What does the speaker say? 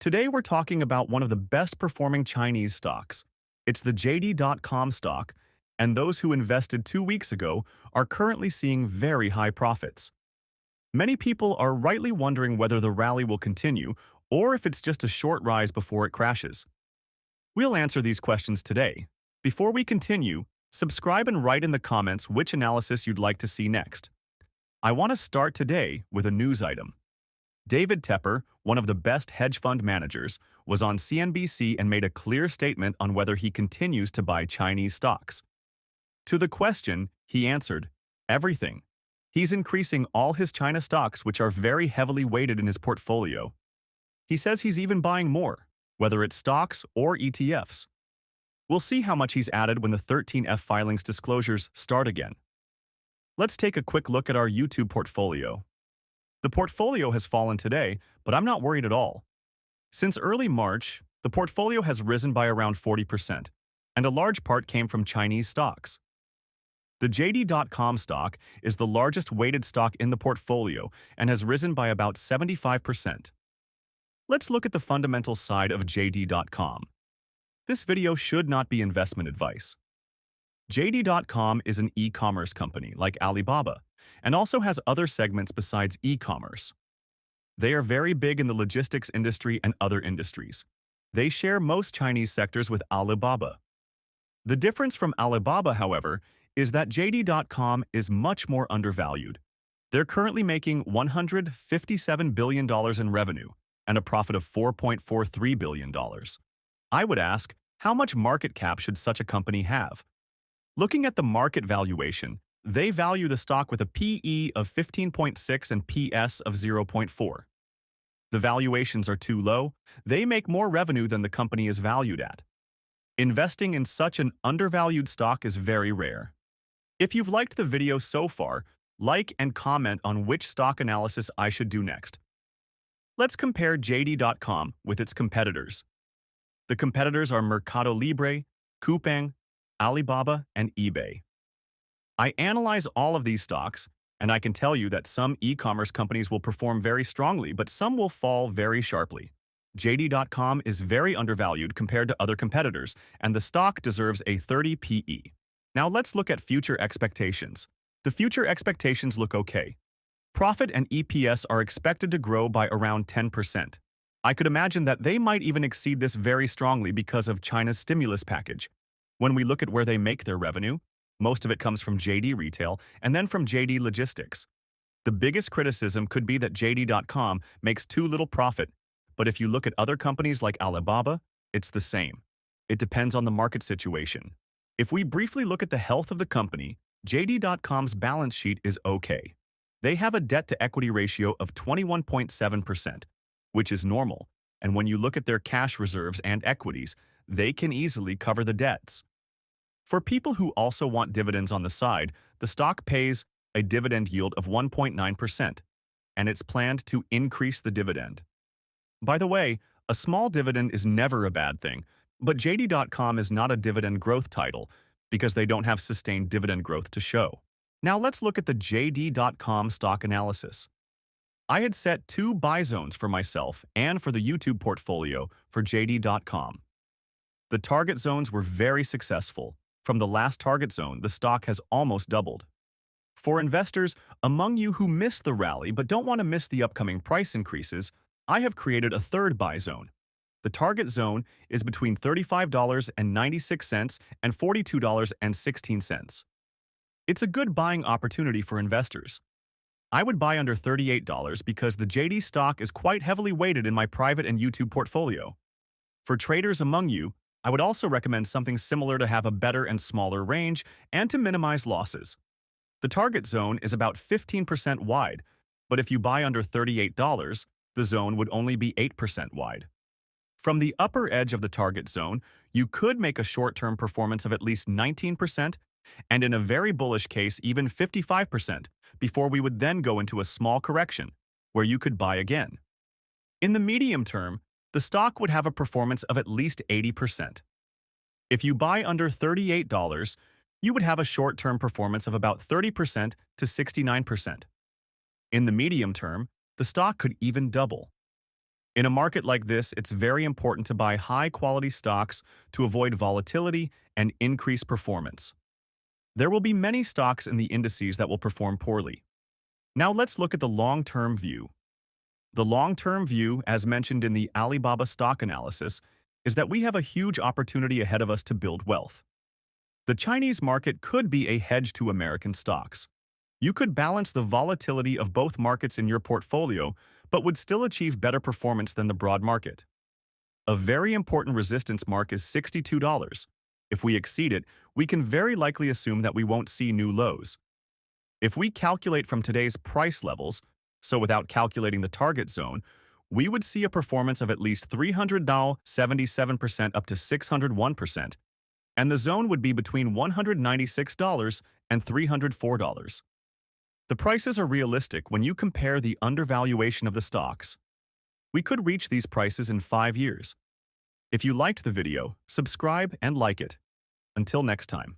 Today we're talking about one of the best performing Chinese stocks. It's the JD.com stock, and those who invested 2 weeks ago are currently seeing very high profits. Many people are rightly wondering whether the rally will continue or if it's just a short rise before it crashes. We'll answer these questions today. Before we continue, subscribe and write in the comments which analysis you'd like to see next. I want to start today with a news item. David Tepper, one of the best hedge fund managers, was on CNBC and made a clear statement on whether he continues to buy Chinese stocks. To the question, he answered, everything. He's increasing all his China stocks, which are very heavily weighted in his portfolio. He says he's even buying more, whether it's stocks or ETFs. We'll see how much he's added when the 13F filings disclosures start again. Let's take a quick look at our YouTube portfolio. The portfolio has fallen today, but I'm not worried at all. Since early March, the portfolio has risen by around 40%, and a large part came from Chinese stocks. The JD.com stock is the largest weighted stock in the portfolio and has risen by about 75%. Let's look at the fundamental side of JD.com. This video should not be investment advice. JD.com is an e-commerce company like Alibaba, and also has other segments besides e-commerce. They are very big in the logistics industry and other industries. They share most Chinese sectors with Alibaba. The difference from Alibaba, however, is that JD.com is much more undervalued. They're currently making $157 billion in revenue and a profit of $4.43 billion. I would ask, how much market cap should such a company have? Looking at the market valuation, they value the stock with a PE of 15.6 and PS of 0.4. The valuations are too low. They make more revenue than the company is valued at. Investing in such an undervalued stock is very rare. If you've liked the video so far, like and comment on which stock analysis I should do next. Let's compare JD.com with its competitors. The competitors are MercadoLibre, Coupang, Alibaba, and eBay. I analyze all of these stocks, and I can tell you that some e-commerce companies will perform very strongly, but some will fall very sharply. JD.com is very undervalued compared to other competitors, and the stock deserves a 30 PE. Now let's look at future expectations. The future expectations look okay. Profit and EPS are expected to grow by around 10%. I could imagine that they might even exceed this very strongly because of China's stimulus package. When we look at where they make their revenue, most of it comes from JD Retail and then from JD Logistics. The biggest criticism could be that JD.com makes too little profit, but if you look at other companies like Alibaba, it's the same. It depends on the market situation. If we briefly look at the health of the company, JD.com's balance sheet is okay. They have a debt-to-equity ratio of 21.7%, which is normal, and when you look at their cash reserves and equities, they can easily cover the debts. For people who also want dividends on the side, the stock pays a dividend yield of 1.9%, and it's planned to increase the dividend. By the way, a small dividend is never a bad thing, but JD.com is not a dividend growth title because they don't have sustained dividend growth to show. Now let's look at the JD.com stock analysis. I had set 2 buy zones for myself and for the YouTube portfolio for JD.com. The target zones were very successful. From the last target zone, the stock has almost doubled. For investors among you who missed the rally but don't want to miss the upcoming price increases, I have created a third buy zone. The target zone is between $35.96 and $42.16. It's a good buying opportunity for investors. I would buy under $38 because the JD stock is quite heavily weighted in my private and YouTube portfolio. For traders among you, I would also recommend something similar to have a better and smaller range and to minimize losses. The target zone is about 15% wide, but if you buy under $38, the zone would only be 8% wide. From the upper edge of the target zone, you could make a short-term performance of at least 19%, and in a very bullish case, even 55%, before we would then go into a small correction, where you could buy again. In the medium term, the stock would have a performance of at least 80%. If you buy under $38, you would have a short-term performance of about 30% to 69%. In the medium term, the stock could even double. In a market like this, it's very important to buy high-quality stocks to avoid volatility and increase performance. There will be many stocks in the indices that will perform poorly. Now let's look at the long-term view. The long-term view, as mentioned in the Alibaba stock analysis, is that we have a huge opportunity ahead of us to build wealth. The Chinese market could be a hedge to American stocks. You could balance the volatility of both markets in your portfolio, but would still achieve better performance than the broad market. A very important resistance mark is $62. If we exceed it, we can very likely assume that we won't see new lows. If we calculate from today's price levels, so without calculating the target zone, we would see a performance of at least $300, 77% up to 601%, and the zone would be between $196 and $304. The prices are realistic when you compare the undervaluation of the stocks. We could reach these prices in 5 years. If you liked the video, subscribe and like it. Until next time.